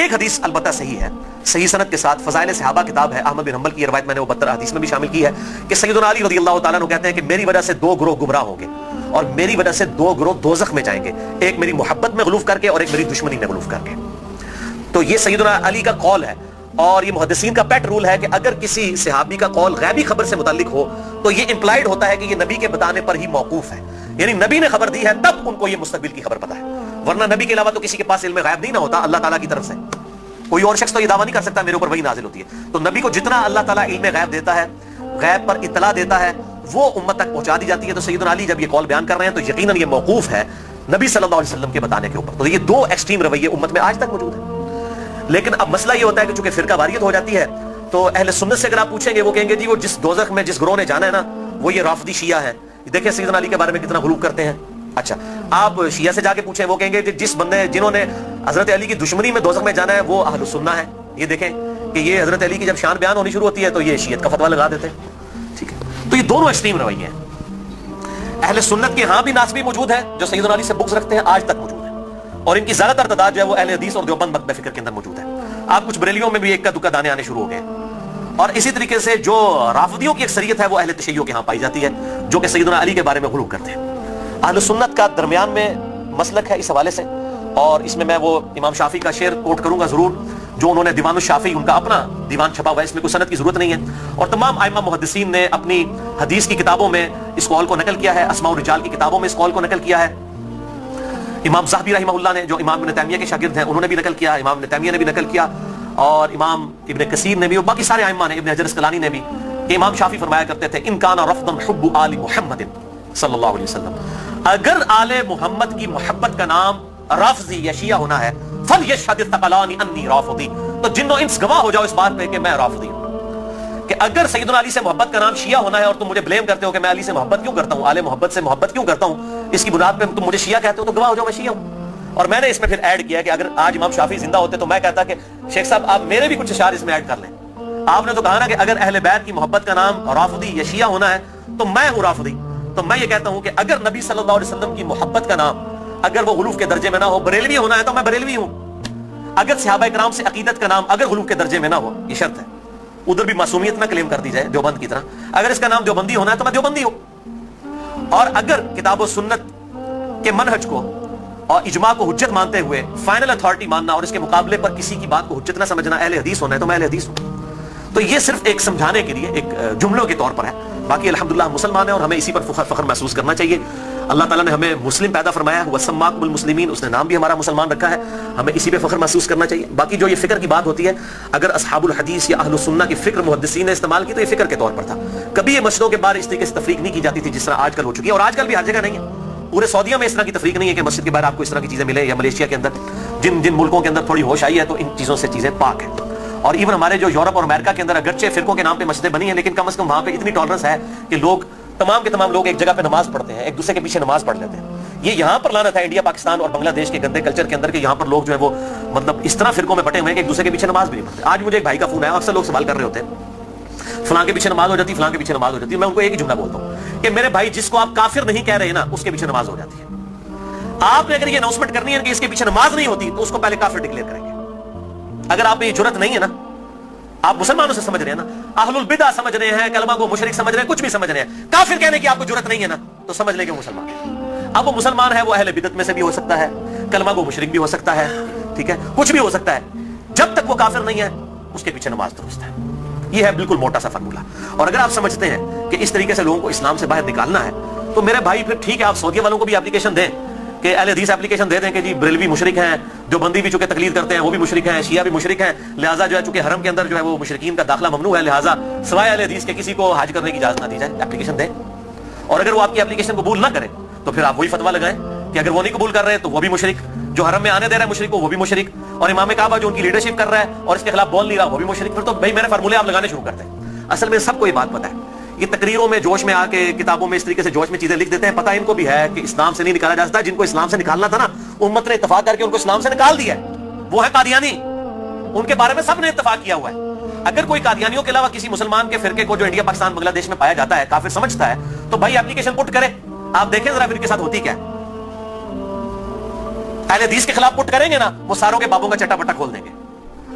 ایک حدیث البتہ صحیح ہے، صحیح سند کے ساتھ، فضائل صحابہ کتاب ہے، احمد بن حنبل کی یہ روایت میں نے وہ 72 حدیث میں بھی شامل کی ہے کہ سیدنا علی رضی اللہ تعالیٰ عنہ کہتے ہیں کہ میری وجہ سے 2 گروہ گمراہ ہوں گے اور میری وجہ سے 2 گروہ دوزخ میں جائیں گے، ایک میری محبت میں غلوف کر کے اور ایک میری دشمنی میں غلوف کر کے۔ تو یہ سیدنا علی کا قول ہے، اور یہ محدثین کا پیٹ رول ہے کہ اگر کسی صحابی کا قول غیبی خبر سے متعلق ہو تو یہ امپلائیڈ ہوتا ہے کہ یہ نبی کے بتانے پر ہی موقوف ہے، یعنی نبی نے خبر دی ہے تب ان کو یہ مستقبل کی خبر پتہ ہے، ورنہ نبی کے علاوہ تو کسی کے پاس علم غیب نہیں نہ ہوتا اللہ تعالیٰ کی طرف سے، کوئی اور شخص تو یہ دعویٰ نہیں کر سکتا میرے اوپر وحی نازل ہوتی ہے۔ تو نبی کو جتنا اللہ تعالیٰ علم غیب دیتا ہے، غیب پر اطلاع دیتا ہے، وہ امت تک پہنچا دی جاتی ہے۔ تو سیدنا علی جب یہ قول بیان کر رہے ہیں تو یقیناً یہ موقوف ہے نبی صلی اللہ علیہ وسلم کے بتانے کے اوپر۔ تو یہ 2 ایکسٹریم رویے امت میں آج تک موجود ہیں۔ لیکن اب مسئلہ یہ ہوتا ہے کہ چونکہ فرقہ واریت ہو جاتی ہے تو اہل سنت سے اگر آپ پوچھیں گے وہ کہیں گے جی وہ جس دوزخ میں جس گروہ نے جانا ہے نا وہ یہ رافضی شیعہ ہے، دیکھیں سیدنا علی کے بارے میں کتنا غلو کرتے ہیں۔ اچھا آپ شیعہ سے جا کے پوچھیں وہ کہیں گے جس بندے جنہوں نے حضرت علی کی دشمنی میں دوزخ میں جانا ہے وہ اہل سنہ ہے۔ یہ دیکھیں کہ یہ حضرت علی کی جب شان بیان ہونی شروع ہوتی ہے تو یہ شیعت کا فتویٰ لگا دیتے ہیں، ٹھیک ہے۔ تو یہ دونوں ایکسٹریم رویے ہیں۔ اہل سنت کے ہاں بھی ناسبی موجود ہیں جو سیدنا علی سے بغض رکھتے ہیں، آج تک موجود ہیں، اور ان کی زیادہ تر تعداد جو ہے وہ اہل حدیث اور دیوبند مکتب فکر کے اندر موجود ہے۔ آپ کچھ بریلیوں میں بھی ایک کا دکا دانے آنے شروع ہو گئے، اور اسی طریقے سے جو رافضیوں کی اکثریت ہے وہ اہل تشیع کے ہاں پائی جاتی ہے جو کہ سیدنا علی کے بارے میں غلو کرتے ہیں۔ اہل سنت کا درمیان میں مسلک ہے اس حوالے سے، اور اس میں وہ امام شافعی کا شعر کوٹ کروں گا ضرور، جو انہوں نے دیوان الشافعی، ان کا اپنا دیوان چھپا ہوا ہے، اس میں کوئی سند کی ضرورت نہیں ہے، اور تمام ائمہ محدثین نے اپنی حدیث کی کتابوں میں اس قول کو نقل کیا ہے، اسماء الرجال کی کتابوں میں اس قول کو نقل کیا ہے۔ امام ذہبی رحمہ اللہ نے جو امام ابن تیمیہ کے شاگرد ہیں انہوں نے بھی نقل کیا، امام ابن تیمیہ نے بھی نقل کیا، اور امام ابن کثیر نے بھی، اور باقی سارے ائمہ نے، ابن حجر اسقلانی نے بھی، کہ امام شافعی فرمایا کرتے تھے ان کان رفضا حب آل محمد صلی اللہ علیہ وسلم، اگر آل محمد کی محبت کا نام رافضی یا شیعہ ہونا ہے فلیشہد الثقلان انی رافضی، تو جنوں انس گواہ ہو جاؤ اس بات پہ کہ میں رافضی ہوں۔ کہ اگر سیدنا علی سے محبت کا نام شیعہ ہونا ہے اور تم مجھے بلیم کرتے ہو کہ میں علی سے محبت کیوں کرتا ہوں، آل محبت سے محبت کیوں کرتا ہوں، اس کی بنیاد پہ تم مجھے شیعہ کہتے ہو تو گواہ ہو جاؤ میں شیعہ ہوں۔ اور میں نے اس میں پھر ایڈ کیا کہ اگر آج امام شافعی زندہ ہوتے تو میں کہتا کہ شیخ صاحب آپ میرے بھی کچھ اشعار اس میں ایڈ کر لیں۔ آپ نے تو کہا نا کہ اگر اہل بیت کی محبت کا نام رافضی یا شیعہ ہونا ہے تو میں ہوں رافضی، تو میں یہ کہتا ہوں کہ اگر نبی صلی اللہ علیہ وسلم کی محبت کا نام اگر وہ غلوف کے درجے میں نہ ہو، بریلوی ہونا ہے تو میں بریلوی ہوں۔ اگر صحابہ کرام سے عقیدت کا نام اگر غلوف کے درجے میں نہ ہو، یہ شرط ہے، ادھر بھی معصومیت نہ کلیم کر دی جائے دیوبند کی طرح، اگر اس کا نام دیوبندی ہونا ہے تو میں دیوبندی ہوں۔ اور اگر کتاب و سنت کے منہج کو اور اجماع کو حجت مانتے ہوئے فائنل اتھارٹی ماننا اور اس کے مقابلے پر کسی کی بات کو حجت نہ سمجھنا اہل حدیث ہونا ہے تو میں اہل حدیث ہوں۔ تو یہ صرف ایک سمجھانے کے لیے ایک جملوں کے طور پر ہے، باقی الحمدللہ ہم مسلمان ہیں اور ہمیں اسی پر فخر محسوس کرنا چاہیے۔ اللہ تعالیٰ نے ہمیں مسلم پیدا فرمایا ہے، وَسَمَّاكُمُ الْمُسْلِمِينَ، اس نے نام بھی ہمارا مسلمان رکھا ہے، ہمیں اسی پہ فخر محسوس کرنا چاہیے۔ باقی جو یہ فکر کی بات ہوتی ہے، اگر اصحاب الحدیث یا اہل السنہ کی فکر محدثین نے استعمال کی تو یہ فکر کے طور پر تھا، کبھی یہ مسجدوں کے باہر اس طریقے سے تفریق نہیں کی جاتی تھی جس طرح آج کل ہو چکی ہے، اور آج کل بھی ہر جگہ نہیں ہے۔ پورے سعودیہ میں اس طرح کی تفریق نہیں ہے کہ مسجد کے باہر آپ کو اس طرح کی چیزیں ملیں، یا ملیشیا کے اندر جن ملکوں کے اندر تھوڑی ہوش آئی ہے تو ان چیزوں سے چیزیں پاک ہیں۔ اور ایون ہمارے جو یورپ اور امریکہ کے اندر اگرچہ فرقوں کے نام پہ مسجدیں بنی ہیں لیکن کم از کم وہاں پہ اتنی ٹالرنس ہے کہ لوگ تمام کے تمام لوگ ایک جگہ پہ نماز پڑھتے ہیں، ایک دوسرے کے پیچھے نماز پڑھ لیتے ہیں۔ یہ یہاں پر لعنت ہے انڈیا پاکستان اور بنگلہ دیش کے گندے کلچر کے اندر کہ یہاں پر لوگ جو ہے وہ مطلب اس طرح فرقوں میں بٹے ہوئے ہیں کہ ایک دوسرے کے پیچھے نماز بھی نہیں پڑھتے۔ آج مجھے ایک بھائی کا فون آیا، اکثر لوگ سوال کر رہے ہوتے ہیں فلاں کے پیچھے نماز ہو جاتی، فلاں کے پیچھے نماز ہو جاتی ہے، میں ان کو ایک ہی جملہ بولتا ہوں کہ میرے بھائی جس کو آپ کافر نہیں کہہ رہے نا اس کے پیچھے نماز ہو جاتی ہے۔ آپ نے اگر یہ اناؤنسمنٹ کرنی ہے کہ اس کے پیچھے نماز نہیں ہوتی تو اس کو پہلے کافر ڈکلیئر کریں گے۔ اگر آپ میں یہ جرت نہیں ہے نا، آپ مسلمانوں سے سمجھ رہے ہیں نا، اہل البدع سمجھ رہے ہیں، کلمہ کو مشرک سمجھ رہے ہیں، کچھ بھی سمجھ رہے ہیں، کافر کہنے کی آپ کو جرت نہیں ہے نا تو سمجھ لیں کہ وہ مسلمان ہے۔ اب وہ مسلمان ہے، وہ اہل بدعت میں سے بھی ہو سکتا ہے، کلمہ کو مشرک بھی ہو سکتا ہے، ٹھیک ہے، کچھ بھی ہو سکتا ہے، جب تک وہ کافر نہیں ہے اس کے پیچھے نماز درست ہے۔ یہ ہے بالکل موٹا سا فارمولہ۔ اور اگر آپ سمجھتے ہیں کہ اس طریقے سے لوگوں کو اسلام سے باہر نکالنا ہے تو میرے بھائی پھر ٹھیک ہے، آپ سعودیہ والوں کو بھی اپلیکیشن دیں کہ اہل حدیث اپلیکیشن دے دیں کہ جی بریلوی مشرک ہیں، جو بندی بھی چونکہ تقلید کرتے ہیں وہ بھی مشرک ہیں، شیعہ بھی مشرک ہیں، لہٰذا جو ہے چونکہ حرم کے اندر جو ہے وہ مشرکین کا داخلہ ممنوع ہے، لہٰذا سوائے اہل حدیث کے کسی کو حج کرنے کی اجازت نہ دی جائے، اپلیکیشن دیں۔ اور اگر وہ آپ کی اپلیکیشن قبول نہ کرے تو پھر آپ وہی فتویٰ لگائیں کہ اگر وہ نہیں قبول کر رہے تو وہ بھی مشرک، جو حرم میں آنے دے رہا ہے مشرک کو وہ بھی مشرک، اور امام کعبہ جو ان کی لیڈرشپ کر رہا ہے اور اس کے خلاف بول نہیں رہا وہ بھی مشرک۔ پھر تو بھائی میرے فارمولے آپ لگانے شروع کرتے ہیں۔ اصل میں سب کو یہ بات پتہ ہے، یہ تقریروں میں جوش میں آ کے کتابوں میں اس طریقے سے جوش میں چیزیں لکھ دیتے ہیں، پتہ ان کو بھی ہے کہ اسلام سے نہیں نکالا جا سکتا۔ جن کو اسلام سے نکالنا تھا نا امت نے اتفاق کر کے ان کو اسلام سے نکال دیا ہے، وہ ہے قادیانی، ان کے بارے میں سب نے اتفاق کیا ہوا ہے۔ اگر کوئی قادیانیوں کے علاوہ کسی مسلمان کے فرقے کو جو انڈیا پاکستان بنگلہ دیش میں پایا جاتا ہے کافر سمجھتا ہے تو بھائی اپلیکیشن پٹ کرے، آپ دیکھیں ذرا پھر کے ساتھ ہوتی کیا ہے۔ اہل حدیث کے خلاف پٹ کریں گے نا وہ ساروں کے بابوں کا چٹا پٹا کھول دیں گے،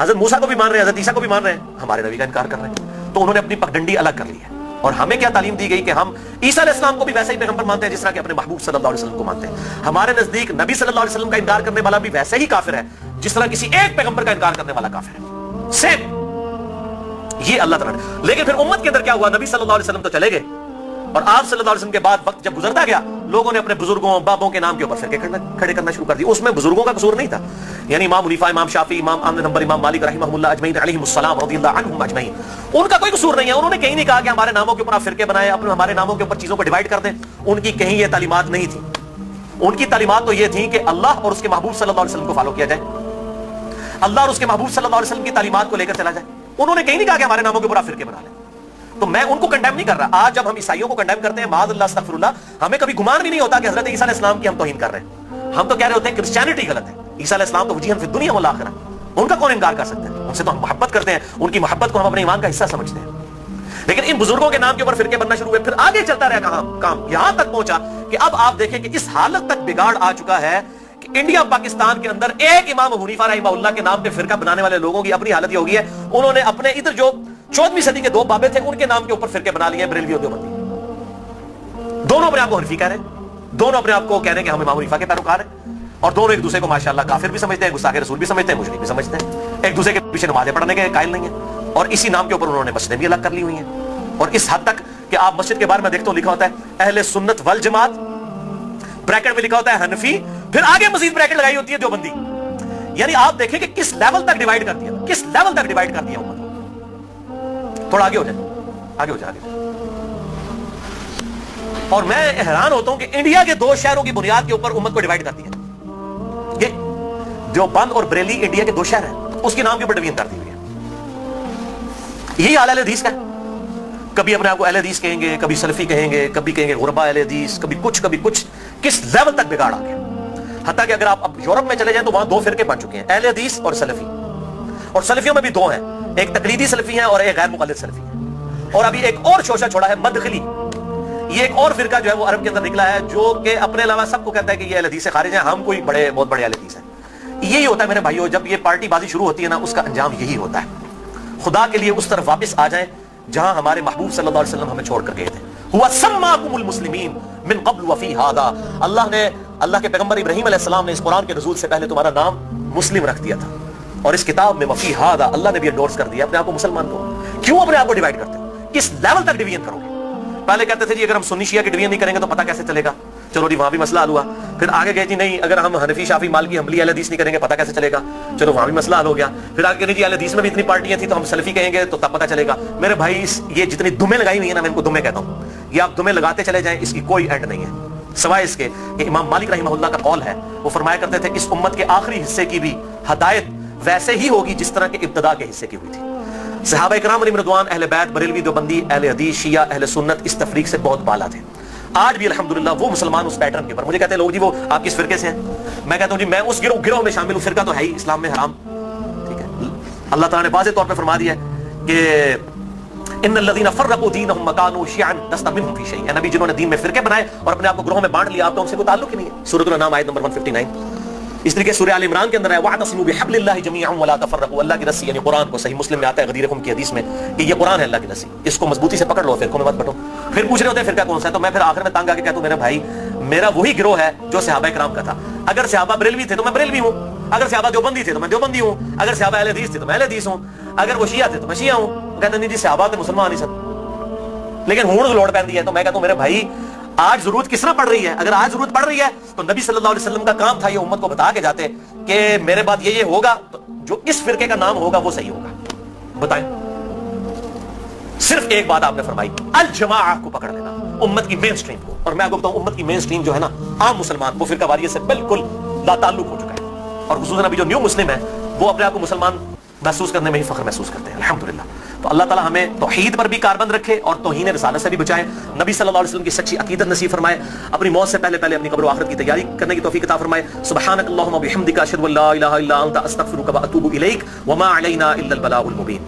حضرت موسیٰ کو بھی مان رہے ہیں, حضرت عیسیٰ کو بھی مان رہے ہیں, ہمارے نبی کا انکار کر رہے ہیں. تو انہوں نے اپنی پگڈنڈی الگ کر لی ہے. اور ہمیں کیا تعلیم دی گئی کہ ہم عیسیٰ علیہ السلام کو بھی ویسے ہی پیغمبر مانتے ہیں جس طرح کہ اپنے محبوب صلی اللہ علیہ وسلم کو مانتے ہیں. ہمارے نزدیک نبی صلی اللہ علیہ وسلم کا انکار کرنے والا بھی ویسے ہی کافر ہے جس طرح کسی ایک پیغمبر کا انکار کرنے والا کافر ہے. سیم یہ اللہ تعالیٰ نے. لیکن پھر امت کے اندر کیا ہوا, نبی صلی اللہ علیہ وسلم تو چلے گئے, اور آپ صلی اللہ علیہ وسلم کے بعد وقت جب گزرتا گیا, لوگوں نے اپنے بزرگوں بابوں کے نام کے اوپر فرقے کھڑے کرنا شروع کر دی. اس میں بزرگوں کا قصور نہیں تھا, یعنی امام حنیفہ, امام شافعی, امام احمد بن حنبل, امام مالک رحمہ اللہ اجمعین علیہم السلام رضی اللہ عنہم اجمعین, ان کا کوئی قصور نہیں ہے. انہوں نے کہیں نہیں کہا کہ ہمارے ناموں کے اوپر آپ فرقے بنائے, اپنے ہمارے ناموں کے اوپر چیزوں کو ڈیوائیڈ کر دیں. ان کی کہیں یہ تعلیمات نہیں تھی. ان کی تعلیمات تو یہ تھیں کہ اللہ اور اس کے محبوب صلی اللہ علیہ وسلم کو فالو کیا جائے, اللہ اور اس کے محبوب صلی اللہ علیہ وسلم کی تعلیمات کو لے کر چلا جائے. انہوں نے کہیں نہیں کہا کہ ہمارے ناموں کے اوپر آپ فرقے بنا لیں. تو میں ان کو کنڈیم نہیں کر رہا. آج جب ہم عیسائیوں کو کنڈیم کرتے ہیں, معاذ اللہ استغفر اللہ, ہمیں کبھی گمان بھی نہیں ہوتا کہ حضرت عیسیٰ علیہ السلام کی ہم توہین کر رہے ہیں. ہم تو کہہ رہے ہوتے ہیں کرسچینٹی غلط ہے, عیسیٰ علیہ السلام تو وجیہاً فی الدنیا والآخرہ, ان کا کون انکار کر سکتا ہے. ان سے تو ہم محبت کرتے ہیں, ان کی محبت کو ہم اپنے ایمان کا حصہ سمجھتے ہیں. لیکن ان بزرگوں کے نام کے اوپر فرقے بننا شروع ہوئے, پھر آگے چلتا رہا کام یہاں تک پہنچا کہ اب آپ دیکھیں کہ اس حالت تک بگاڑ آ چکا ہے کہ انڈیا پاکستان کے اندر ایک امام حنیفہ رحمہ اللہ کے نام پہ فرقہ بنانے والے لوگوں کی اپنی حالت یہ ہو گئی ہے, انہوں نے اپنے ادھر جو 14ویں صدی کے 2 بابے تھے ان کے نام کے اوپر فرقے بنا لیے, بریلوی اور دیوبندی. دونوں اپنے آپ کو حنفی کہہ رہے ہیں, دونوں اپنے آپ کو کہہ رہے ہیں کہ ہم امام حنیفہ کے پیروکار ہیں, اور دونوں ایک دوسرے کو ماشاءاللہ کافر بھی سمجھتے ہیں, گستاخ رسول بھی سمجھتے ہیں, مشرک بھی سمجھتے ہیں. ایک دوسرے کے پیچھے نمازیں پڑھنے کے قائل نہیں ہیں, اور اسی نام کے اوپر انہوں نے مسجدیں بھی الگ کر لی ہوئی ہیں. اور اس حد تک کہ آپ مسجد کے بارے میں دیکھتے ہو لکھا ہوتا ہے اہل سنت والجماعت, بریکٹ میں لکھا ہوتا ہے حنفی, پھر آگے مزید بریکٹ لگائی ہوتی ہے دیوبندی. یعنی آپ دیکھیں کہ کس لیول تک ڈیوائیڈ کر دیا, کس لیول تک ڈیوائیڈ کر دیا امت. تھوڑا آگے ہو جائے, آگے ہو جائے. اور میں حیران ہوتا ہوں کہ انڈیا کے 2 شہروں کی بنیاد کے اوپر امت کو ڈیوائیڈ کر دیا. یہ دیوبند اور بریلی انڈیا کے 2 شہر ہیں, اس کے نام کے اوپر ڈویژن کر دی ہوئی ہے. یہی حال اہل حدیث کا ہے. کبھی اپنے آپ کو اہل حدیث کہیں گے, کبھی سلفی کہیں گے, کبھی کہیں گے غربا اہل حدیث, کبھی کچھ. کس لیول تک بگاڑ آ گیا, حتیٰ کہ اگر آپ اب یورپ میں چلے جائیں تو وہاں 2 فرقے بن چکے ہیں, اہل حدیث اور سلفی. اور سلفیوں میں بھی 2 ہیں, ایک تقلیدی سلفی ہیں اور ایک غیر مقلد سلفی ہیں. اور ابھی ایک اور شوشہ چھوڑا ہے مدخلی, یہ ایک اور فرقہ جو ہے وہ عرب کے اندر نکلا ہے, جو کہ اپنے علاوہ سب کو کہتا ہے کہ یہ اہل حدیث سے خارج ہیں, ہم کوئی بہت بڑے اہل حدیث ہیں. یہی ہوتا ہے میرے بھائیو, جب یہ پارٹی بازی شروع ہوتی ہے نا, اس کا انجام یہی ہوتا ہے. خدا کے لیے اس طرف واپس آ جائیں جہاں ہمارے محبوب صلی اللہ علیہ وسلم ہمیں چھوڑ کر گئے تھے. ہوا سماکم المسلمین من قبل وفی ہذا, اللہ کے پیغمبر ابراہیم علیہ السلام نے اس قرآن کے نزول سے پہلے تمہارا نام مسلم رکھ دیا تھا, اور اس کتاب میں وفی ہذا اللہ نے بھی انڈورس کر دیا اپنے آپ کو مسلمان کو. کیوں اپنے آپ کو ڈیوائیڈ کرتے ہیں, کس لیول تک ڈویژن کرو گے. پہلے کہتے تھے جی اگر ہم سنی شیعہ کی ڈویژن نہیں کریں گے تو پتہ کیسے چلے گا, چلو جی وہاں بھی مسئلہ حل ہوا. پھر آگے گئے جی نہیں, اگر ہم حنفی شافعی مالکی حنبلی اہل حدیث نہیں کریں گے پتہ کیسے چلے گا, چلو وہاں بھی مسئلہ حل ہو گیا. پھر آگے جی اہل حدیث میں بھی اتنی پارٹیاں تھیں تو ہم سلفی کہیں گے تو تب پتہ چلے گا. میرے بھائی یہ جتنی دمیں لگائی ہوئی ہیں نا, میں ان کو دمیں کہتا ہوں, یہ آپ دمیں لگاتے چلے جائیں, اس کی کوئی اینڈ نہیں ہے, سوائے اس کے کہ امام مالک رحمہ اللہ کا قول ہے, وہ فرمایا کرتے تھے اس امت کے آخری حصے کی بھی ہدایت ویسے ہی ہوگی جس طرح کے ابتدا کے حصے کی ہوئی تھی. صحابہ کرام علیہم رضوان, اہل بیت, بریلوی, دیوبندی, اہل حدیث, شیعہ, اہل سنت اس تفریق سے بہت بالا تھے. آج بھی الحمدللہ وہ مسلمان اس پیٹرن کے اوپر. مجھے کہتے ہیں لوگ جی وہ آپ کس فرقے سے ہیں, میں کہتا ہوں جی میں اس گروہ میں شامل ہوں. فرقہ تو ہے ہی اسلام میں حرام, ٹھیک ہے. اللہ تعالیٰ نے واضح طور پہ فرما دیا ہے کہ ان الذين فرقوا دينهم وكانوا شيعا لست منهم في شيء, نبی جنہوں نے دین میں فرقے بنائے اور اپنے آپ کو گروہوں میں بانٹ لیا, آپ تو ان سے کوئی تعلق ہی نہیں ہے. سورۃ الانعام آیت نمبر 159. اس طریقے سورہ آل عمران کے اندر ہے واعتصموا بحبل اللہ جميعا ولا تفرقوا, اللہ کی رسی, یعنی قرآن کو. صحیح مسلم میں آتا ہے غدیر قوم کی حدیث میں کہ یہ قرآن ہے اللہ کی رسی, اس کو مضبوطی سے پکڑ لو, فرقوں میں مت بٹو. پھر پوچھ رہے ہوتے ہیں فرقہ کون سا ہے, تو میں پھر آخر میں تنگ آ کے کہتا ہوں میرے بھائی میرا وہی گروہ ہے جو صحابہ کرام کا تھا. اگر صحابہ بریلوی تھے تو میں بریلوی ہوں, اگر صحابہ دیوبندی تھے تو میں دیوبندی ہوں, اگر صحابہ اہل حدیث تھے تو میں اہل حدیث ہوں, اگر وہ شیعہ تھے تو میں شیعہ ہوں. کہتے نہیں جی صحابہ تو مسلمان نہیں سب, لیکن ہون لوڑ پہنتی ہے. تو میں کہتا ہوں میرے بھائی آج ضرورت کس طرح پڑ رہی ہے, اگر آج ضرورت پڑ رہی ہے تو نبی صلی اللہ علیہ وسلم کا کام تھا یہ امت کو بتا کے جاتے کہ میرے بعد یہ ہوگا, تو جو اس فرقے کا نام ہوگا وہ صحیح ہوگا. بتائیں, صرف ایک بات آپ نے فرمائی, الجماعہ کو پکڑ لینا, امت کی مین سٹریم کو. اور میں آپ کو بتاؤں امت کی مین سٹریم جو ہے نا عام مسلمان, وہ فرقہ واریت سے بالکل لا تعلق ہو چکا ہے. اور خصوصاً ابھی جو نیو مسلم ہے وہ اپنے آپ کو مسلمان محسوس کرنے میں ہی فخر محسوس کرتے ہیں الحمدللہ. تو اللہ تعالیٰ ہمیں توحید پر بھی کاربند رکھے اور توہین رسالت سے بھی بچائے, نبی صلی اللہ علیہ وسلم کی سچی عقیدت نصیب فرمائے, اپنی موت سے پہلے اپنی قبر و آخرت کی تیاری کرنے کی توفیق عطا فرمائے. سبحانک اللہم و بحمدک اشہد ان لا الہ الا انت استغفرک و اتوب الیک وما علینا الا البلاغ المبین.